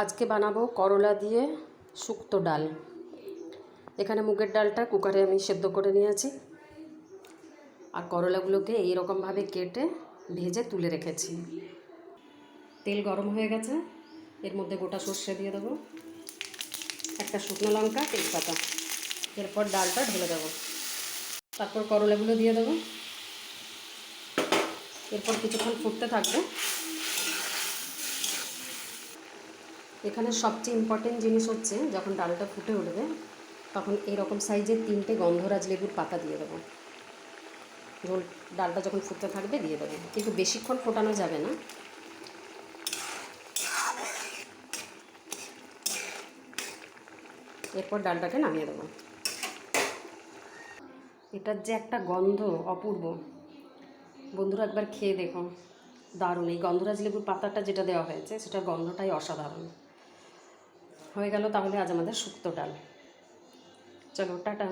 আজকে বানাবো করলা দিয়ে শুক্তো ডাল। এখানে মুগের ডালটা কুকারে আমি সেদ্ধ করে নিয়েছি, আর করলাগুলোকে এইরকমভাবে কেটে ভেজে তুলে রেখেছি। তেল গরম হয়ে গেছে, এর মধ্যে গোটা সর্ষে দিয়ে দেবো, একটা শুকনো লঙ্কা, তেজপাতা। এরপর ডালটা ঢেলে দেবো, তারপর করলাগুলো দিয়ে দেবো। এরপর কিছুক্ষণ ফুটতে থাকবে। এখানে সবচেয়ে ইম্পর্টেন্ট জিনিস হচ্ছে, যখন ডালটা ফুটে উঠবে তখন এরকম সাইজের 3টে গন্ধরাজ লেবুর পাতা দিয়ে দেবো। ঝোল ডালটা যখন ফুটতে থাকবে দিয়ে দেবো, কিন্তু বেশিক্ষণ ফোটানো যাবে না। এরপর ডালটাকে নামিয়ে দেবো। এটার যে একটা গন্ধ অপূর্ব, বন্ধুরা একবার খেয়ে দেখো, দারুণ। এই গন্ধরাজ লেবুর পাতাটা যেটা দেওয়া হয়েছে সেটার গন্ধটাই অসাধারণ। হয়ে গেল তাহলে আজ আমাদের শুক্তো ডাল। চলো, টাটা।